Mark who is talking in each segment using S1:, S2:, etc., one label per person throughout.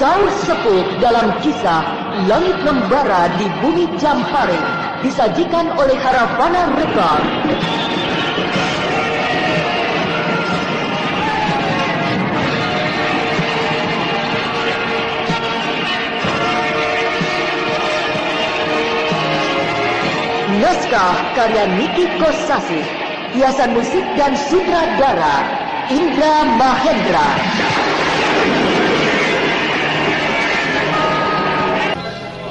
S1: Saur Sepuh dalam kisah Langit Membara di Bumi Jampare disajikan oleh Haravana Record. Naskah karya Niki Kosasi, hiasan musik dan sutradara Indra Mahendra.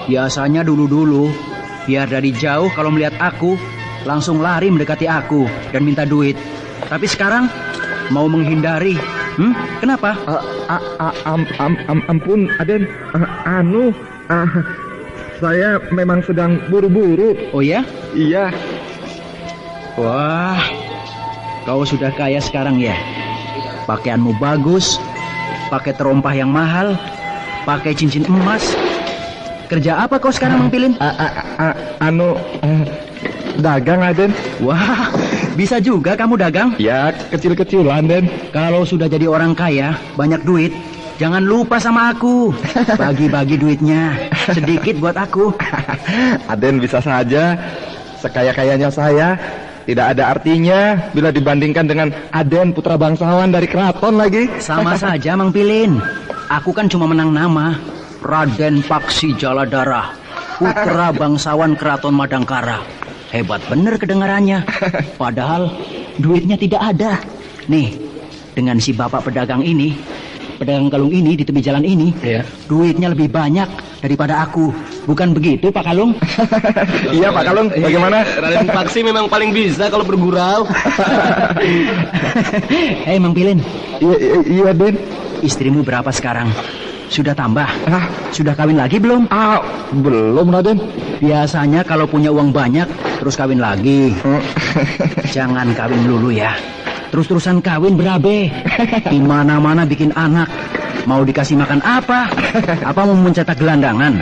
S2: Biasanya dulu-dulu, biar dari jauh kalau melihat aku, langsung lari mendekati aku dan minta duit. Tapi sekarang mau menghindari. Kenapa?
S3: Ampun, Aden. Saya memang sedang buru-buru.
S2: Oh ya?
S3: Iya.
S2: Wah, kau sudah kaya sekarang ya? Pakaianmu bagus, pakai terompah yang mahal, pakai cincin emas. Kerja apa kau sekarang, Mang Pilin?
S3: Dagang, Aden.
S2: Wah, bisa juga kamu dagang?
S3: Ya, kecil-kecilan, Den.
S2: Kalau sudah jadi orang kaya, banyak duit, jangan lupa sama aku. Bagi-bagi duitnya, sedikit buat aku.
S3: Aden bisa saja. Sekaya-kayanya saya, tidak ada artinya bila dibandingkan dengan Aden putra bangsawan dari keraton lagi.
S2: Sama saja, Mang Pilin. Aku kan cuma menang nama. Raden Paksi Jaladara, putra bangsawan Keraton Madangkara. Hebat bener kedengarannya. Padahal duitnya tidak ada. Nih, dengan si bapak pedagang ini, pedagang kalung ini di tepi jalan ini,
S3: ya,
S2: duitnya lebih banyak daripada aku. Bukan begitu, Pak Kalung?
S3: Iya, Pak Kalung. Bagaimana?
S4: Raden Paksi memang paling bisa kalau bergurau.
S2: Hei, Mang Pilin.
S3: Iya, Den.
S2: Istrimu berapa sekarang? Sudah tambah? Sudah kawin lagi belum?
S3: Belum, Raden.
S2: Biasanya kalau punya uang banyak, terus kawin lagi. Jangan kawin dulu ya. Terus-terusan kawin berabe. Di mana-mana bikin anak. Mau dikasih makan apa? Apa mau mencetak gelandangan?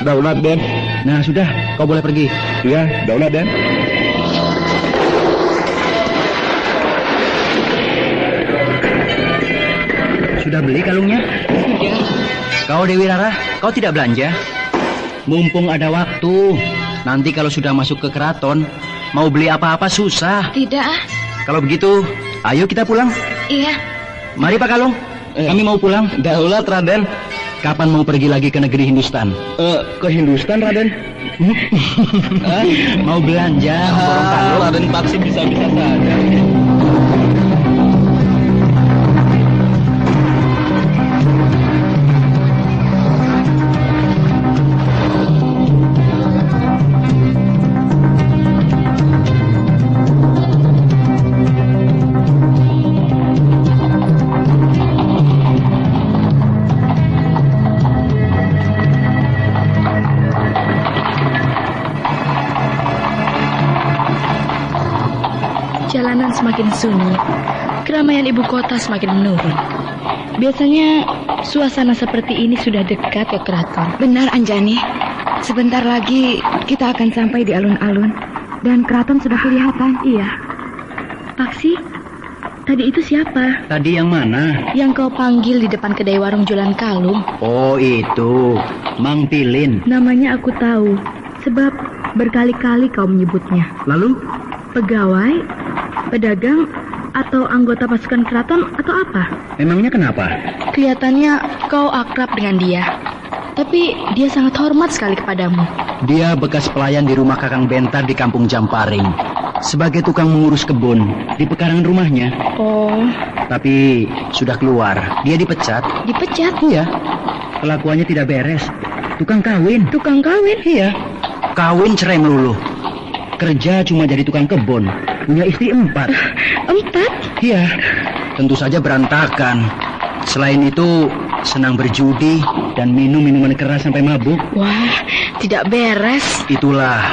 S3: Daulat, Den.
S2: Nah, sudah. Kau boleh pergi.
S3: Iya, daulat, Den.
S2: Sudah beli kalungnya? Sudah. Kau Dewi Rara, kau tidak belanja? Mumpung ada waktu. Nanti kalau sudah masuk ke keraton, mau beli apa-apa susah.
S5: Tidak.
S2: Kalau begitu, ayo kita pulang.
S5: Iya.
S2: Mari Pak Kalung, kami mau pulang.
S4: Daulat, Raden.
S2: Kapan mau pergi lagi ke negeri Hindustan?
S4: Ke Hindustan, Raden?
S2: Mau belanja?
S4: Raden Paksi bisa-bisa saja.
S5: Jalanan semakin sunyi, keramaian ibu kota semakin menurun. Biasanya suasana seperti ini sudah dekat ke keraton.
S6: Benar, Anjani. Sebentar lagi kita akan sampai di alun-alun dan keraton sudah kelihatan.
S5: Iya. Paksi, tadi itu siapa?
S2: Tadi yang mana?
S5: Yang kau panggil di depan kedai warung jualan kalung.
S2: Oh, itu Mang Pilin.
S5: Namanya aku tahu, sebab berkali-kali kau menyebutnya.
S2: Lalu?
S5: Pegawai, pedagang, atau anggota pasukan keraton atau apa?
S2: Memangnya kenapa?
S5: Kelihatannya kau akrab dengan dia. Tapi dia sangat hormat sekali kepadamu.
S2: Dia bekas pelayan di rumah Kakang Bentar di Kampung Jamparing. Sebagai tukang mengurus kebun di pekarangan rumahnya.
S5: Oh.
S2: Tapi sudah keluar. Dia dipecat.
S5: Dipecat?
S2: Iya. Kelakuannya tidak beres. Tukang kawin.
S5: Tukang kawin?
S2: Iya. Kawin cerai melulu. Kerja cuma jadi tukang kebun. Punya istri 4.
S5: 4?
S2: Iya. Tentu saja berantakan. Selain itu, senang berjudi dan minum minuman keras sampai mabuk.
S5: Wah, tidak beres.
S2: Itulah.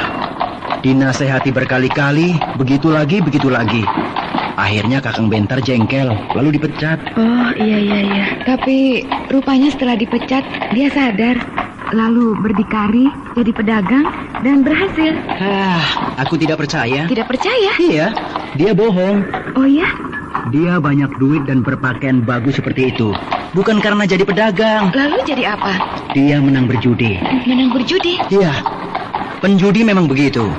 S2: Dinasehati berkali-kali, begitu lagi. Akhirnya Kakang Bentar jengkel, lalu dipecat.
S5: Oh, iya.
S6: Tapi rupanya setelah dipecat, dia sadar. Lalu berdikari, jadi pedagang, dan berhasil.
S2: Aku tidak percaya.
S6: Tidak percaya?
S2: Iya, dia bohong.
S6: Oh ya?
S2: Dia banyak duit dan berpakaian bagus seperti itu. Bukan karena jadi pedagang.
S6: Lalu jadi apa?
S2: Dia menang berjudi.
S6: Menang berjudi?
S2: Iya, penjudi memang begitu.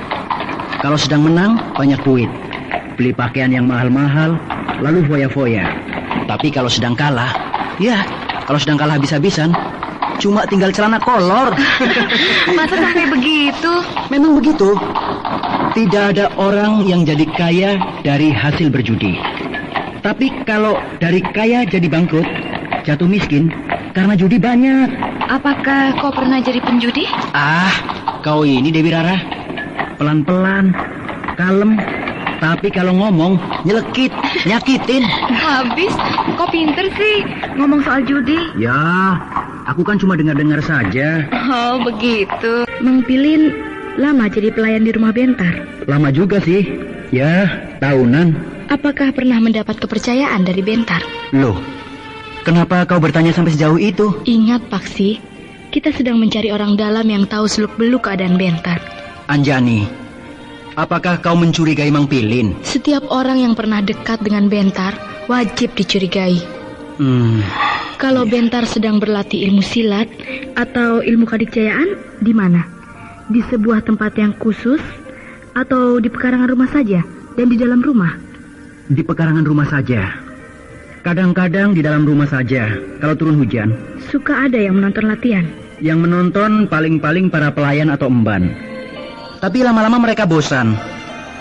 S2: Kalau sedang menang, banyak duit. Beli pakaian yang mahal-mahal, lalu foya-foya. Tapi kalau sedang kalah, kalau sedang kalah habis-habisan, cuma tinggal celana kolor.
S6: Masa sampai begitu?
S2: Memang begitu. Tidak ada orang yang jadi kaya dari hasil berjudi. Tapi kalau dari kaya jadi bangkrut, jatuh miskin karena judi banyak.
S6: Apakah kau pernah jadi penjudi?
S2: Kau ini Dewi Rara. Pelan-pelan, kalem. Tapi kalau ngomong, nyelekit, nyakitin.
S6: Habis, kau pinter sih ngomong soal judi.
S2: Ya, aku kan cuma dengar-dengar saja.
S6: Oh, begitu. Mang Pilin lama jadi pelayan di rumah Bentar.
S2: Lama juga sih. Ya, tahunan.
S5: Apakah pernah mendapat kepercayaan dari Bentar?
S2: Loh, kenapa kau bertanya sampai sejauh itu?
S5: Ingat, Paksi, kita sedang mencari orang dalam yang tahu seluk-beluk keadaan Bentar.
S2: Anjani, apakah kau mencurigai Mang Pilin?
S5: Setiap orang yang pernah dekat dengan Bentar wajib dicurigai. Kalau Bentar sedang berlatih ilmu silat atau ilmu kadikjayaan, di mana? Di sebuah tempat yang khusus atau di pekarangan rumah saja dan di dalam rumah?
S2: Di pekarangan rumah saja. Kadang-kadang di dalam rumah saja kalau turun hujan.
S5: Suka ada yang menonton latihan?
S2: Yang menonton paling-paling para pelayan atau emban. Tapi lama-lama mereka bosan.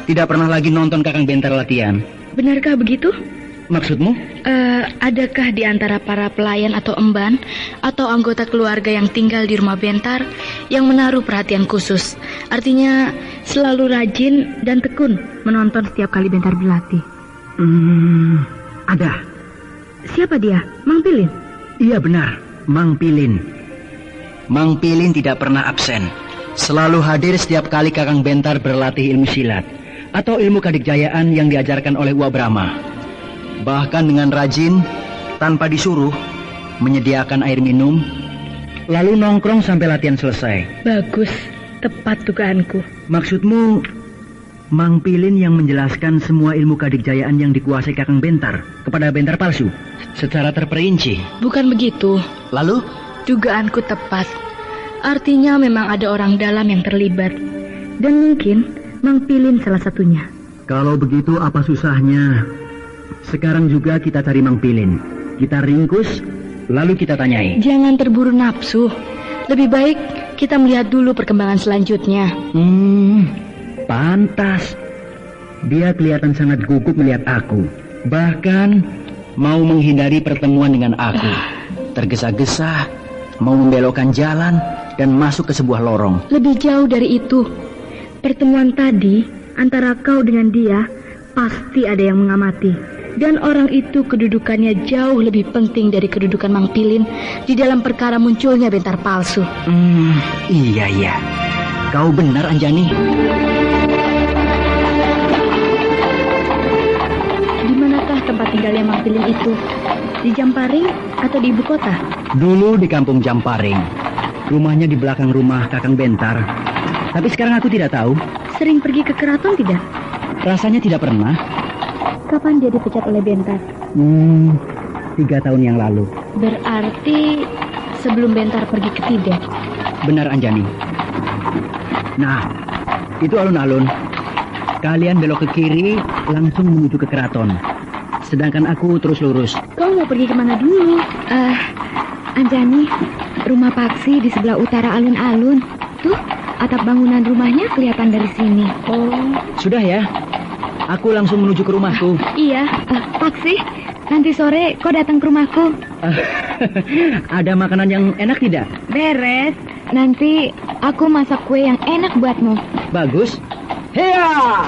S2: Tidak pernah lagi nonton Kakang Bentar latihan.
S5: Benarkah begitu?
S2: Maksudmu?
S5: Adakah di antara para pelayan atau emban atau anggota keluarga yang tinggal di rumah Bentar yang menaruh perhatian khusus? Artinya selalu rajin dan tekun menonton setiap kali Bentar berlatih.
S2: Ada.
S5: Siapa dia? Mang Pilin?
S2: Iya benar, Mang Pilin. Mang Pilin tidak pernah absen. Selalu hadir setiap kali Kakang Bentar berlatih ilmu silat atau ilmu kadikjayaan yang diajarkan oleh Uwa Brahma. Bahkan dengan rajin, tanpa disuruh, menyediakan air minum, lalu nongkrong sampai latihan selesai.
S5: Bagus, tepat dugaanku.
S2: Maksudmu, Mang Pilin yang menjelaskan semua ilmu kadikjayaan yang dikuasai Kakang Bentar kepada Bentar palsu secara terperinci?
S5: Bukan begitu.
S2: Lalu?
S5: Dugaanku tepat. Artinya memang ada orang dalam yang terlibat. Dan mungkin Mang Pilin salah satunya.
S2: Kalau begitu apa susahnya? Sekarang juga kita cari Mang Pilin. Kita ringkus, lalu kita tanyai.
S5: Jangan terburu nafsu. Lebih baik kita melihat dulu perkembangan selanjutnya.
S2: Pantas. Dia kelihatan sangat gugup melihat aku. Bahkan mau menghindari pertemuan dengan aku. Tergesa-gesa, mau membelokkan jalan dan masuk ke sebuah lorong.
S5: Lebih jauh dari itu. Pertemuan tadi antara kau dengan dia pasti ada yang mengamati. Dan orang itu kedudukannya jauh lebih penting dari kedudukan Mang Pilin di dalam perkara munculnya Bentar palsu.
S2: Iya. Kau benar, Anjani.
S5: Di manakah tempat tinggalnya Mang Pilin itu? Di Jamparing atau di ibu kota?
S2: Dulu di kampung Jamparing. Rumahnya di belakang rumah Kakang Bentar. Tapi sekarang aku tidak tahu.
S5: Sering pergi ke keraton tidak?
S2: Rasanya tidak pernah.
S5: Kapan dia dipecat oleh Bentar?
S2: 3 tahun yang lalu.
S5: Berarti sebelum Bentar pergi ke Tibet.
S2: Benar, Anjani. Nah, itu alun-alun. Kalian belok ke kiri, langsung menuju ke keraton. Sedangkan aku terus lurus.
S5: Kau mau pergi kemana dulu?
S6: Anjani, rumah Paksi di sebelah utara alun-alun. Tuh, atap bangunan rumahnya kelihatan dari sini.
S5: Oh,
S2: Sudah ya? Aku langsung menuju ke rumahku.
S5: iya.
S6: Paksi, nanti sore kau datang ke rumahku.
S2: Ada makanan yang enak tidak?
S6: Beres. Nanti aku masak kue yang enak buatmu.
S2: Bagus. Heya!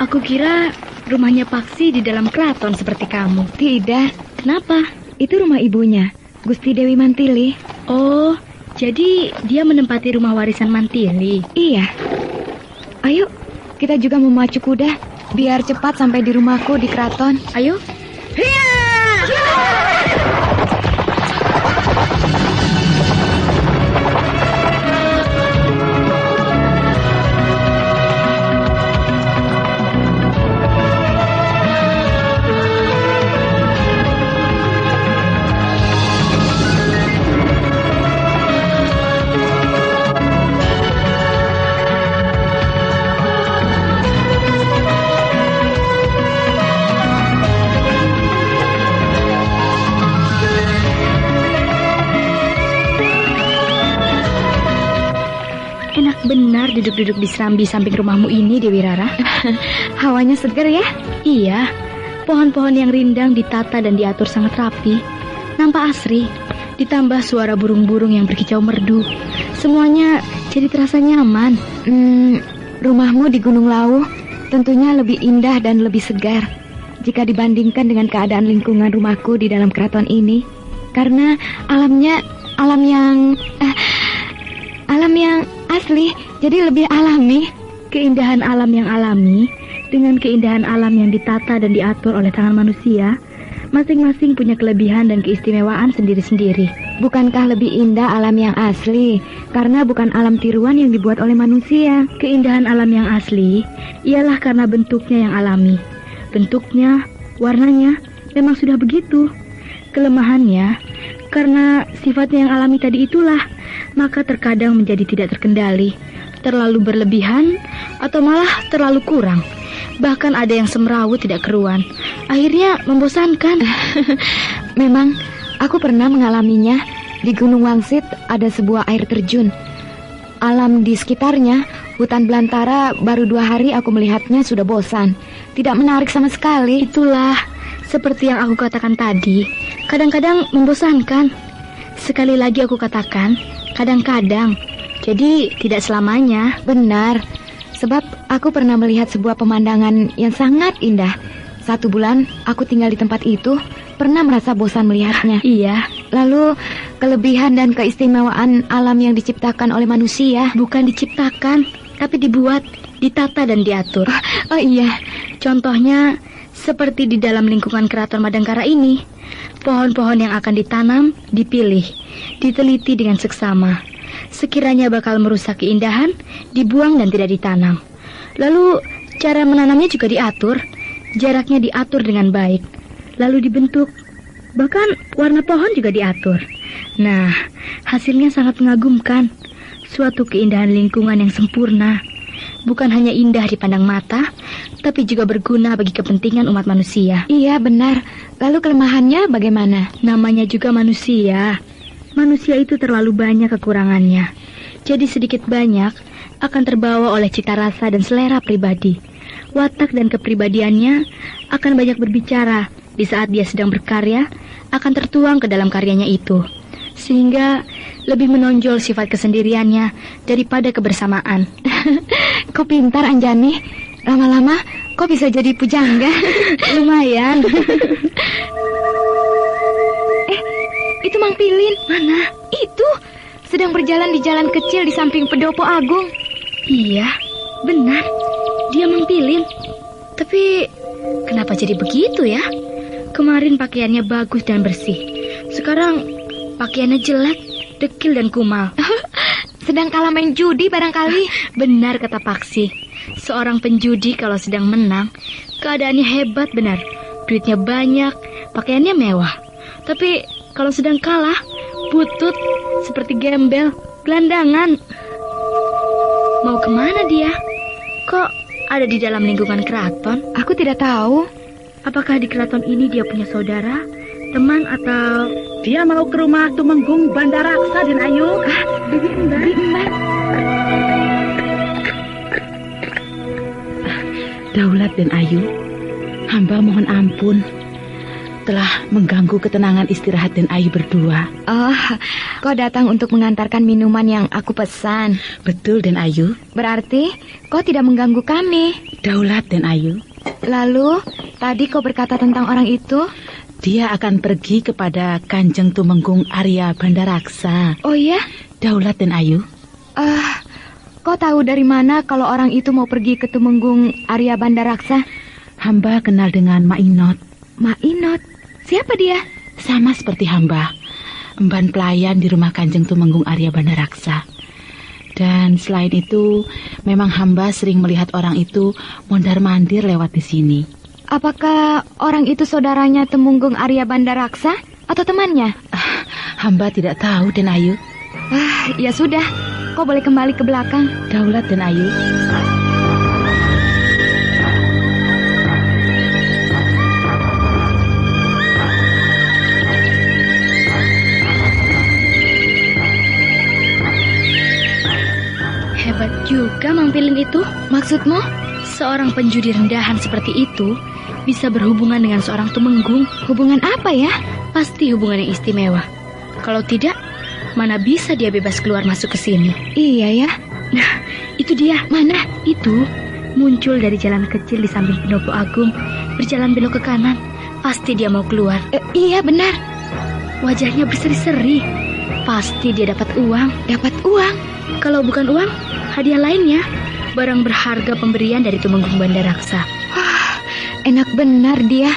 S5: Aku kira rumahnya Paksi di dalam keraton seperti kamu.
S6: Tidak,
S5: Kenapa?
S6: itu rumah ibunya, Gusti Dewi Mantili.
S5: Oh, jadi dia menempati rumah warisan Mantili.
S6: Iya. Ayo, kita juga memacu kuda, biar cepat sampai di rumahku di keraton.
S5: Ayo. duduk-duduk di serambi samping rumahmu ini, Dewi Rara?
S6: Hawanya segar ya?
S5: Iya, pohon-pohon yang rindang ditata dan diatur sangat rapi. Nampak asri, ditambah suara burung-burung yang berkicau merdu. Semuanya jadi terasa nyaman.
S6: Rumahmu di Gunung Lawu tentunya lebih indah dan lebih segar jika dibandingkan dengan keadaan lingkungan rumahku di dalam keraton ini. Karena alam yang asli, jadi lebih alami.
S5: Keindahan alam yang alami dengan keindahan alam yang ditata dan diatur oleh tangan manusia, masing-masing punya kelebihan dan keistimewaan sendiri-sendiri.
S6: Bukankah lebih indah alam yang asli? Karena bukan alam tiruan yang dibuat oleh manusia.
S5: Keindahan alam yang asli ialah karena bentuknya yang alami. Bentuknya, warnanya memang sudah begitu. Kelemahannya, karena sifatnya yang alami tadi itulah, maka terkadang menjadi tidak terkendali, terlalu berlebihan, atau malah terlalu kurang. Bahkan ada yang semrawut tidak keruan. Akhirnya membosankan.
S6: Memang, aku pernah mengalaminya. Di Gunung Wangsit ada sebuah air terjun. Alam di sekitarnya, hutan belantara, baru 2 hari aku melihatnya sudah bosan. Tidak menarik sama sekali.
S5: Itulah, seperti yang aku katakan tadi, kadang-kadang membosankan. Sekali lagi aku katakan, kadang-kadang. Jadi tidak selamanya.
S6: Benar, sebab aku pernah melihat sebuah pemandangan yang sangat indah. 1 bulan aku tinggal di tempat itu, pernah merasa bosan melihatnya.
S5: Iya.
S6: Lalu kelebihan dan keistimewaan alam yang diciptakan oleh manusia.
S5: Bukan diciptakan, tapi dibuat, ditata dan diatur.
S6: Oh iya.
S5: Contohnya seperti di dalam lingkungan Keraton Madangkara ini. Pohon-pohon yang akan ditanam, dipilih, diteliti dengan seksama. Sekiranya bakal merusak keindahan, dibuang dan tidak ditanam. Lalu cara menanamnya juga diatur. Jaraknya diatur dengan baik. Lalu dibentuk. Bahkan warna pohon juga diatur. Nah, hasilnya sangat mengagumkan. Suatu keindahan lingkungan yang sempurna. Bukan hanya indah dipandang mata, tapi juga berguna bagi kepentingan umat manusia.
S6: Iya, benar. Lalu kelemahannya bagaimana?
S5: Namanya juga manusia. Manusia itu terlalu banyak kekurangannya. Jadi sedikit banyak akan terbawa oleh cita rasa dan selera pribadi. Watak dan kepribadiannya akan banyak berbicara. Di saat dia sedang berkarya, akan tertuang ke dalam karyanya itu. Sehingga lebih menonjol sifat kesendiriannya daripada kebersamaan.
S6: Kau pintar, Anjani. Lama-lama kau bisa jadi pujangga.
S5: Lumayan.
S6: Itu Mang Pilin.
S5: Mana?
S6: Itu sedang berjalan di jalan kecil di samping Pendopo Agung.
S5: Iya, benar. Dia Mang Pilin. Tapi kenapa jadi begitu ya? Kemarin pakaiannya bagus dan bersih. Sekarang pakaiannya jelek, dekil dan kumal.
S6: Sedang kalah main judi barangkali.
S5: Benar kata Paksi. Seorang penjudi kalau sedang menang, keadaannya hebat benar. Duitnya banyak, pakaiannya mewah. Tapi kalau sedang kalah, butut, seperti gembel, gelandangan. Mau kemana dia? Kok ada di dalam lingkungan keraton?
S6: Aku tidak tahu.
S5: Apakah di keraton ini dia punya saudara, teman, atau...
S7: Dia mau ke rumah Tumenggung Bandaraksa, Den Ayu.
S5: Bibi Mbak.
S7: Daulat Den Ayu, hamba mohon ampun telah mengganggu ketenangan istirahat Den Ayu berdua.
S6: Oh, kau datang untuk mengantarkan minuman yang aku pesan.
S7: Betul, Den Ayu.
S6: Berarti kau tidak mengganggu kami.
S7: Daulat Den Ayu.
S6: Lalu, tadi kau berkata tentang orang itu?
S7: Dia akan pergi kepada Kanjeng Tumenggung Arya Bandaraksa.
S6: Oh iya?
S7: Daulat Den Ayu.
S6: Kau tahu dari mana kalau orang itu mau pergi ke Tumenggung Arya Bandaraksa?
S7: Hamba kenal dengan Mainot.
S6: Mainot? Siapa dia?
S7: Sama seperti hamba, emban pelayan di rumah Kanjeng Tumenggung Arya Bandaraksa. Dan selain itu, memang hamba sering melihat orang itu mondar-mandir lewat di sini.
S6: Apakah orang itu saudaranya Tumenggung Arya Bandaraksa atau temannya?
S7: Hamba tidak tahu, Den Ayu.
S6: Ya sudah, kau boleh kembali ke belakang.
S7: Daulat Den Ayu.
S5: Hebat juga Mang Pilin itu?
S6: Maksudmu?
S5: Seorang penjudi rendahan seperti itu bisa berhubungan dengan seorang tumenggung.
S6: Hubungan apa ya?
S5: Pasti hubungan yang istimewa. Kalau tidak, mana bisa dia bebas keluar masuk ke sini?
S6: Iya ya.
S5: Nah, itu dia.
S6: Mana?
S5: Itu muncul dari jalan kecil di samping Pendopo Agung, berjalan belok ke kanan. Pasti dia mau keluar.
S6: Iya benar.
S5: Wajahnya berseri-seri. Pasti dia dapat uang.
S6: Dapat uang?
S5: Kalau bukan uang, hadiah lainnya. Barang berharga pemberian dari Tumenggung Bandaraksa.
S6: Enak benar dia.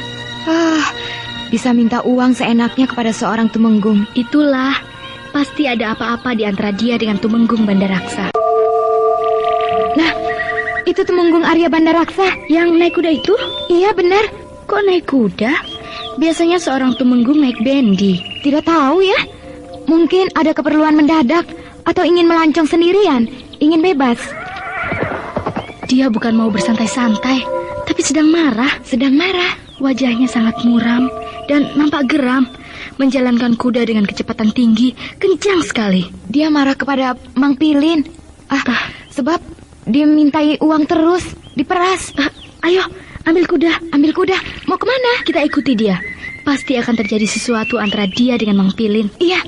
S6: Bisa minta uang seenaknya kepada seorang tumenggung.
S5: Itulah, pasti ada apa-apa di antara dia dengan Tumenggung Bandaraksa.
S6: Nah, itu Tumenggung Arya Bandaraksa.
S5: Yang naik kuda itu?
S6: Iya benar.
S5: Kok naik kuda? Biasanya seorang tumenggung naik bendi.
S6: Tidak tahu ya. Mungkin ada keperluan mendadak atau ingin melancong sendirian, ingin bebas.
S5: Dia bukan mau bersantai-santai, tapi sedang marah.
S6: Sedang marah.
S5: Wajahnya sangat muram dan nampak geram. Menjalankan kuda dengan kecepatan tinggi, kencang sekali.
S6: Dia marah kepada Mang Pilin. Sebab dia mintai uang terus, diperas.
S5: Ayo, ambil kuda.
S6: Ambil kuda. Mau kemana?
S5: Kita ikuti dia. Pasti akan terjadi sesuatu antara dia dengan Mang Pilin.
S6: Iya.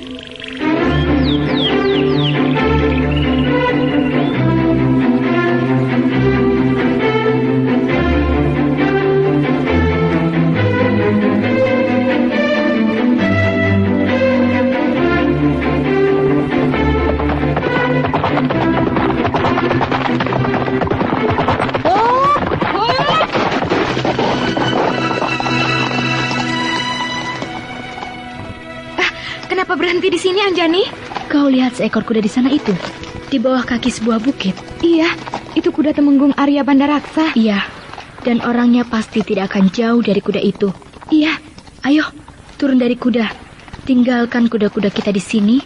S6: Kenapa berhenti di sini, Anjani?
S5: Kau lihat seekor kuda di sana itu, di bawah kaki sebuah bukit.
S6: Iya, itu kuda Tumenggung Arya Bandaraksa.
S5: Iya, dan orangnya pasti tidak akan jauh dari kuda itu.
S6: Iya,
S5: ayo turun dari kuda, tinggalkan kuda-kuda kita di sini,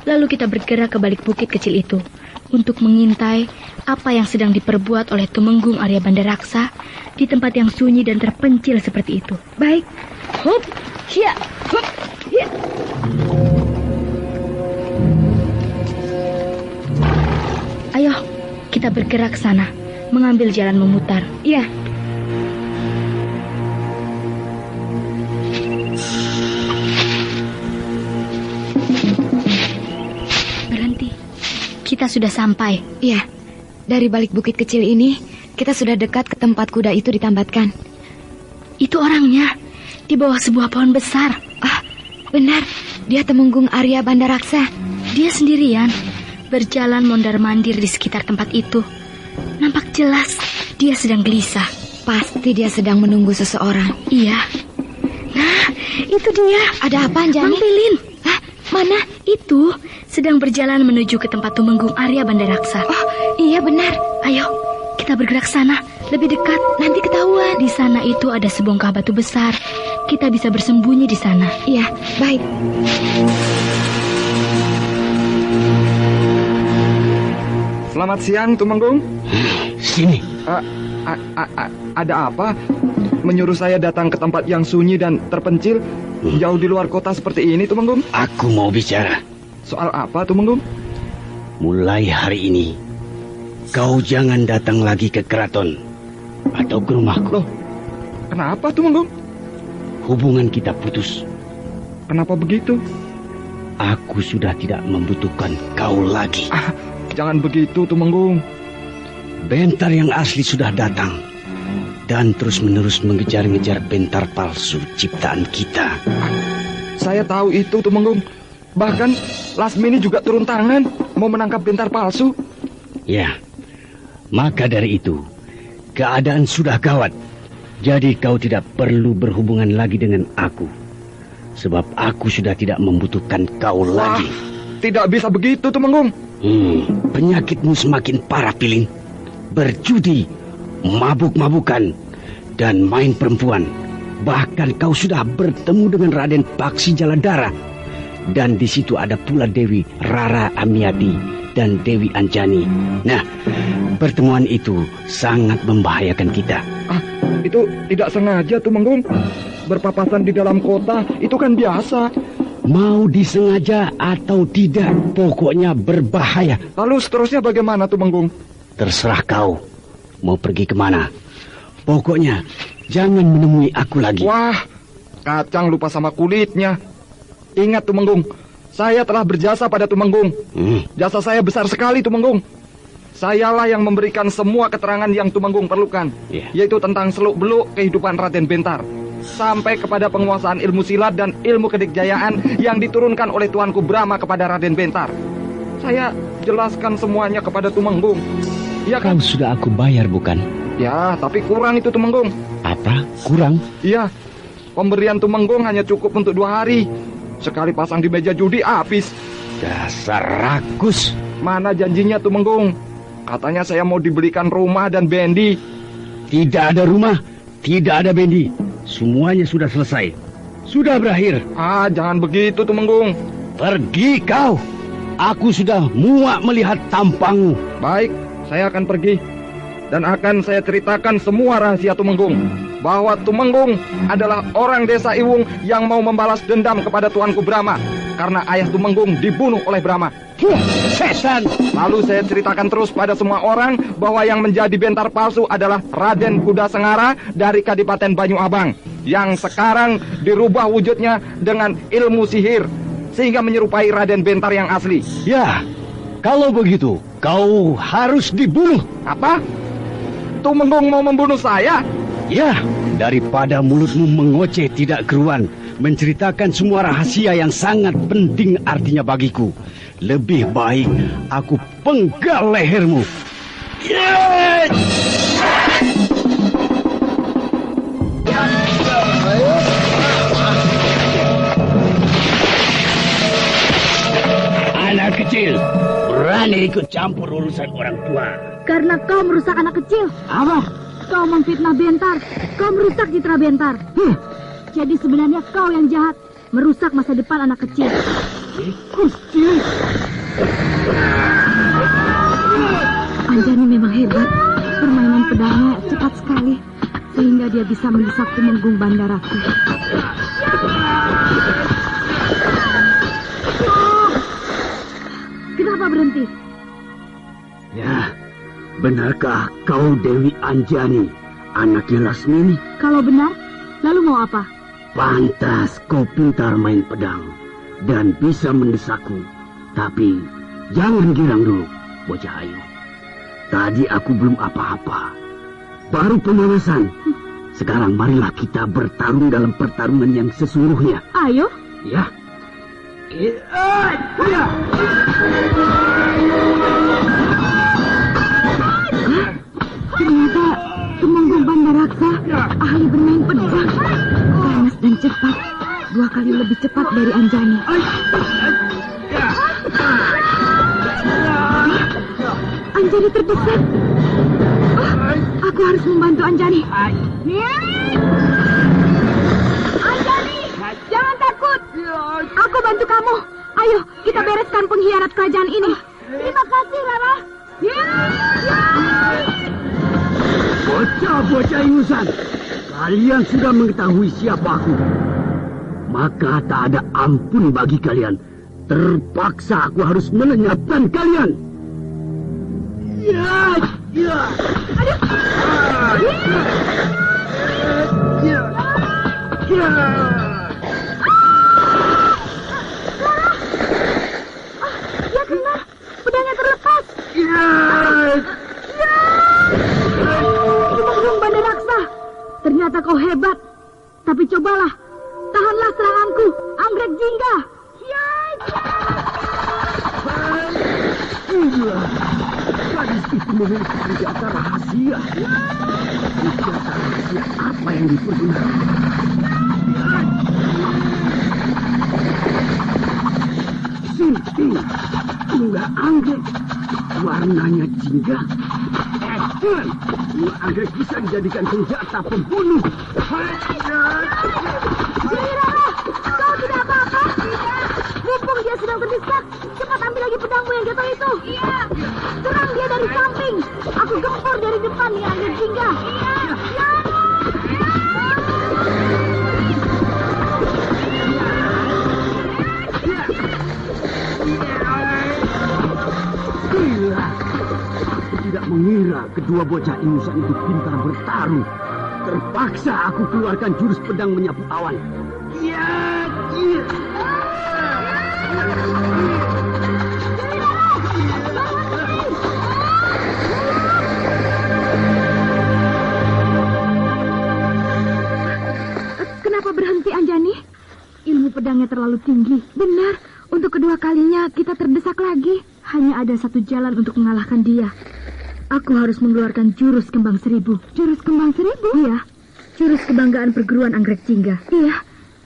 S5: lalu kita bergerak ke balik bukit kecil itu untuk mengintai apa yang sedang diperbuat oleh Tumenggung Arya Bandaraksa di tempat yang sunyi dan terpencil seperti itu.
S6: Baik.
S5: Hup, hiya, hup, hiya. Ayo, kita bergerak ke sana, mengambil jalan memutar.
S6: Iya.
S5: Berhenti. Kita sudah sampai.
S6: Iya. Dari balik bukit kecil ini, kita sudah dekat ke tempat kuda itu ditambatkan.
S5: Itu orangnya, di bawah sebuah pohon besar.
S6: Benar. Dia Tumenggung Arya Bandaraksa.
S5: Dia sendirian, berjalan mondar-mandir di sekitar tempat itu. Nampak jelas dia sedang gelisah.
S6: Pasti dia sedang menunggu seseorang.
S5: Iya. Nah, itu dia.
S6: Ada apa, Anjani?
S5: Mang Pilin.
S6: Mana?
S5: Itu sedang berjalan menuju ke tempat Tumenggung Arya Bandaraksa.
S6: Oh, iya benar.
S5: Ayo, kita bergerak sana, lebih dekat.
S6: Nanti ketahuan.
S5: Di sana itu ada sebongkah batu besar. Kita bisa bersembunyi di sana.
S6: Iya, baik.
S3: Selamat siang, Tumenggung.
S4: Sini.
S3: Ada apa? Menyuruh saya datang ke tempat yang sunyi dan terpencil, jauh di luar kota seperti ini, Tumenggung?
S8: Aku mau bicara.
S3: Soal apa, Tumenggung?
S8: Mulai hari ini, kau jangan datang lagi ke keraton atau ke rumahku.
S3: Loh, kenapa, Tumenggung?
S8: Hubungan kita putus.
S3: Kenapa begitu?
S8: Aku sudah tidak membutuhkan kau lagi.
S3: Jangan begitu, Tumenggung.
S8: Bentar yang asli sudah datang dan terus-menerus mengejar-ngejar bentar palsu ciptaan kita.
S3: Saya tahu itu, Tumenggung. Bahkan Lasmini juga turun tangan mau menangkap bentar palsu.
S8: Ya, maka dari itu keadaan sudah gawat. Jadi kau tidak perlu berhubungan lagi dengan aku. Sebab aku sudah tidak membutuhkan kau lagi.
S3: Tidak bisa begitu, Tumenggung.
S8: Penyakitmu semakin parah, Pilin. Berjudi, mabuk-mabukan, dan main perempuan. Bahkan kau sudah bertemu dengan Raden Paksi Jaladara. Dan di situ ada pula Dewi Rara Amiati dan Dewi Anjani. Nah, pertemuan itu sangat membahayakan kita.
S3: Itu tidak sengaja, Tumenggung. Berpapasan di dalam kota itu kan biasa.
S8: Mau disengaja atau tidak, pokoknya berbahaya.
S3: Lalu seterusnya bagaimana, Tumenggung?
S8: Terserah kau mau pergi kemana. Pokoknya jangan menemui aku lagi.
S3: Wah, kacang lupa sama kulitnya. Ingat Tumenggung, saya telah berjasa pada Tumenggung. Jasa saya besar sekali Tumenggung. Sayalah yang memberikan semua keterangan yang Tumenggung perlukan, yaitu tentang seluk-beluk kehidupan Raden Bentar, sampai kepada penguasaan ilmu silat dan ilmu kedikjayaan yang diturunkan oleh Tuanku Brahma kepada Raden Bentar. Saya jelaskan semuanya kepada Tumenggung. Ya kan?
S8: Kau sudah aku bayar bukan?
S3: Ya, tapi kurang itu Tumenggung.
S8: Apa? Kurang?
S3: Iya, pemberian Tumenggung hanya cukup untuk 2 hari. Sekali pasang di meja judi habis.
S8: Dasar rakus.
S3: Mana janjinya Tumenggung? Katanya saya mau dibelikan rumah dan bendi.
S8: Tidak ada rumah, tidak ada bendi. Semuanya sudah selesai. Sudah berakhir.
S3: Ah, jangan begitu Tumenggung.
S8: Pergi kau. Aku sudah muak melihat tampangmu.
S3: Baik, saya akan pergi. Dan akan saya ceritakan semua rahasia Tumenggung. Bahwa Tumenggung adalah orang desa Iwung yang mau membalas dendam kepada Tuanku Brahma. Karena ayah Tumenggung dibunuh oleh Brahma.
S8: Setan.
S3: Lalu saya ceritakan terus pada semua orang bahwa yang menjadi bentar palsu adalah Raden Kuda Sengara dari Kadipaten Banyu Abang, yang sekarang dirubah wujudnya dengan ilmu sihir sehingga menyerupai Raden Bentar yang asli.
S8: Ya, kalau begitu kau harus dibunuh.
S3: Apa? Tumenggung mau membunuh saya?
S8: Ya, daripada mulutmu mengoceh tidak keruan, menceritakan semua rahasia yang sangat penting artinya bagiku, lebih baik aku penggal lehermu. Anak kecil, berani ikut campur urusan orang tua.
S6: Karena kau merusak anak kecil.
S8: Apa?
S6: Kau memfitnah Bentar. Kau merusak citra Bentar. Jadi sebenarnya kau yang jahat, merusak masa depan anak kecil.
S8: Gusti.
S6: Anjani memang hebat. Permainan pedangnya cepat sekali, sehingga dia bisa mendesak Tumenggung Bandaraku. Kenapa berhenti?
S8: Ya, benarkah kau Dewi Anjani, anaknya Lasmini?
S6: Kalau benar, lalu mau apa?
S8: Pantas kau pintar main pedang dan bisa mendesakku. Tapi jangan girang dulu, bocah ayu. Tadi aku belum apa-apa, baru pemanasan. Sekarang marilah kita bertarung dalam pertarungan yang sesungguhnya.
S6: Ayo.
S8: Ya.
S6: Ternyata Tumenggung Bandaraksa ahli bermain pedang. Ganas dan cepat, 2 kali lebih cepat dari Anjani. Anjani terdesak. Aku harus membantu Anjani. Anjani, jangan takut. Aku bantu kamu. Ayo, kita bereskan pengkhianat kerajaan ini. Terima kasih, Rara.
S8: Bocah-bocah ingusan, kalian sudah mengetahui siapa aku. Maka tak ada ampun bagi kalian. Terpaksa aku harus melenyapkan kalian.
S6: Ya benar, pedangnya terlepas. Tumenggung Bandaraksa, ternyata kau hebat. Tapi cobalah, tahanlah seranganku, Anggrek Jingga.
S8: Gadis itu memiliki senjata rahasia. Senjata rahasia apa yang dipergunakan? Sinting, tunggal anggrek, warnanya jingga. Tunggal anggrek bisa dijadikan senjata pembunuh.
S6: Rara, kau tidak apa-apa? Mumpung dia sedang terdesak, cepat ambil lagi pedangmu yang jatuh itu. Iya. Serang dia dari samping. Aku gempur dari depan ya, Anggrek Jingga. Iya.
S8: Gila, aku tidak mengira Ternyata kedua bocah ingusan itu pintar bertarung. Terpaksa aku keluarkan jurus pedang menyapu awan. Ya, ya.
S6: Kenapa berhenti, Anjani? Ilmu pedangnya terlalu tinggi. Benar, untuk kedua kalinya kita terdesak lagi. Hanya ada satu jalan untuk mengalahkan dia. Aku harus mengeluarkan jurus kembang seribu. Jurus kembang seribu? Iya. Jurus kebanggaan perguruan Anggrek Jingga. Iya.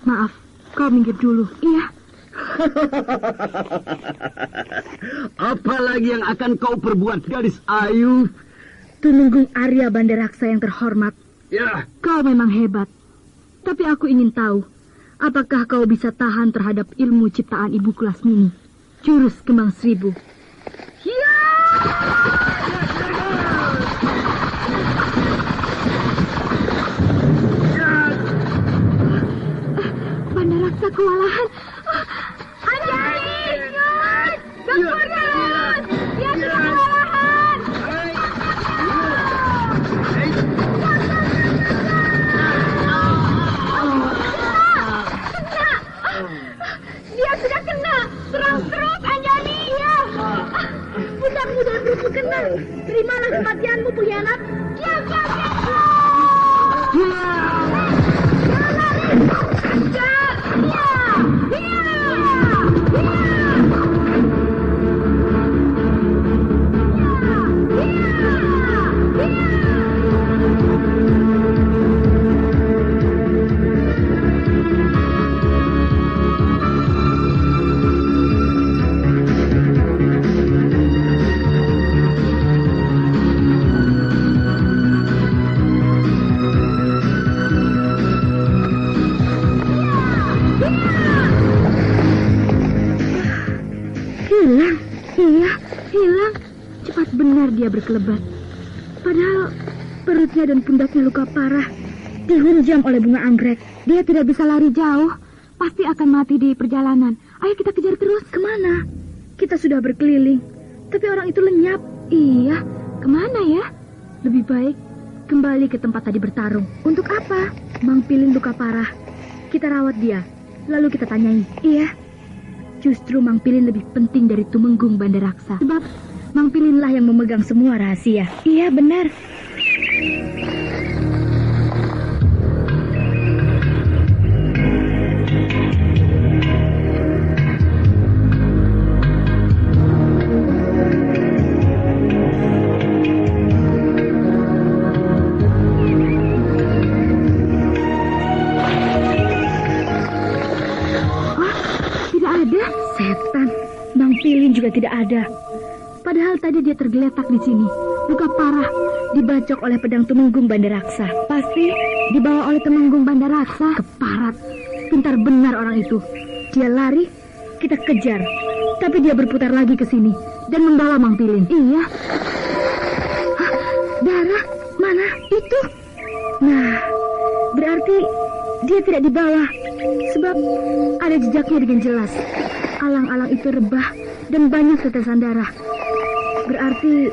S6: Maaf, kau minggir dulu. Iya.
S8: Apalagi yang akan kau perbuat, gadis ayu?
S6: Tumenggung Arya Bandaraksa yang terhormat.
S8: Ya.
S6: Kau memang hebat. Tapi aku ingin tahu, apakah kau bisa tahan terhadap ilmu ciptaan Ibuku Lasmini? Jurus kembang seribu. Ya! Bandaraksa kewalahan. Anjani! Gempurkan! Dia sudah kewalahan! Dia sudah kena! Serang terus, Anjani! Ya! Mudah-mudahan berhasil kena. Terimalah kematianmu, pengkhianat. Ya, ya, ya! Hilang, iya, hilang. Cepat benar dia berkelebat. Padahal perutnya dan pundaknya luka parah. Dihunjam oleh bunga anggrek. Dia tidak bisa lari jauh. Pasti akan mati di perjalanan. Ayo kita kejar terus. Kemana? Kita sudah berkeliling. Tapi orang itu lenyap. Iya, kemana ya? Lebih baik kembali ke tempat tadi bertarung. Untuk apa? Mang Pilin luka parah. Kita rawat dia. Lalu kita tanyai. Iya. Justru Mang Pilin lebih penting dari Tumenggung Bandaraksa. Sebab Mang Pilinlah yang memegang semua rahasia. Iya, benar. Juga tidak ada. Padahal tadi dia tergeletak di sini. Luka parah, dibacok oleh pedang Tumenggung Bandaraksa. Pasti dibawa oleh Tumenggung Bandaraksa. Keparat, pintar benar orang itu. Dia lari, kita kejar. Tapi dia berputar lagi ke sini dan membawa Mang Pilin. Iya. Hah, darah mana itu? Nah, berarti dia tidak dibawa. Sebab ada jejaknya dengan jelas. Alang-alang itu rebah dan banyak tetesan darah. Berarti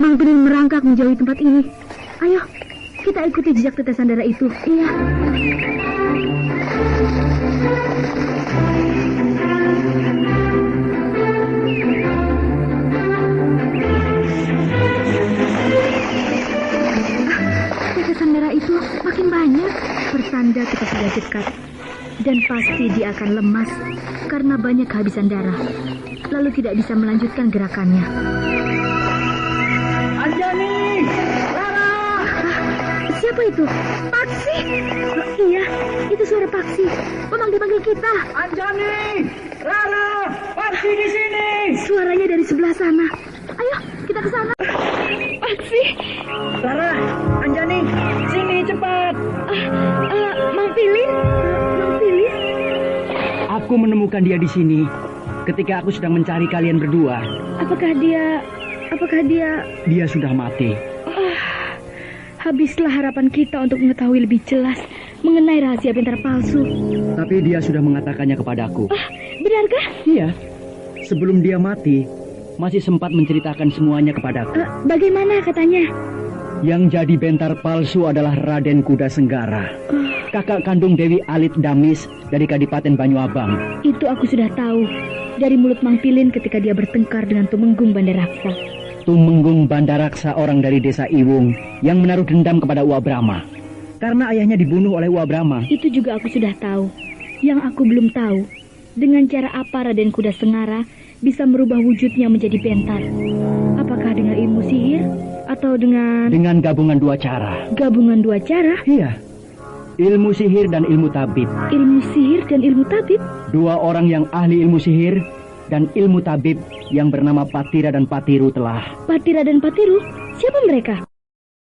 S6: Mang Pilin merangkak menjauhi tempat ini. Ayo, kita ikuti jejak tetesan darah itu. Iya. Tetesan darah itu makin banyak. Pertanda kita sudah dekat. Dan pasti dia akan lemas karena banyak kehabisan darah. Lalu tidak bisa melanjutkan gerakannya.
S2: Anjani! Lara!
S6: Siapa itu? Paksi! Oh, iya, itu suara Paksi. Memang dipanggil kita.
S2: Anjani! Lara! Paksi di sini!
S6: Suaranya dari sebelah sana. Ayo, kita ke sana. Paksi!
S2: Lara! Anjani! Sini cepat!
S6: Mang Pilin? Mang Pilin?
S2: Aku menemukan dia di sini ketika aku sedang mencari kalian berdua.
S6: Apakah dia...
S2: Dia sudah mati.
S6: Habislah harapan kita untuk mengetahui lebih jelas mengenai rahasia pintar palsu.
S2: Tapi dia sudah mengatakannya kepadaku.
S6: Benarkah?
S2: Iya. Sebelum dia mati, masih sempat menceritakan semuanya kepadaku.
S5: Bagaimana katanya?
S2: Yang jadi bentar palsu adalah Raden Kuda Senggara, kakak kandung Dewi Alit Damis dari Kadipaten Banyuabang.
S5: Itu aku sudah tahu dari mulut Mang Pilin ketika dia bertengkar dengan Tumenggung Bandaraksa.
S2: Tumenggung Bandaraksa orang dari desa Iwung yang menaruh dendam kepada Uwa Brahma karena ayahnya dibunuh oleh Uwa Brahma.
S5: Itu juga aku sudah tahu. Yang aku belum tahu, dengan cara apa Raden Kuda Senggara bisa merubah wujudnya menjadi bentar? Apakah dengan ilmu sihir atau dengan
S2: gabungan dua cara?
S5: Gabungan dua cara?
S2: Iya. Ilmu sihir dan ilmu tabib.
S5: Ilmu sihir dan ilmu tabib?
S2: Dua orang yang ahli ilmu sihir dan ilmu tabib yang bernama Patira dan Patiru telah.
S5: Patira dan Patiru? Siapa mereka?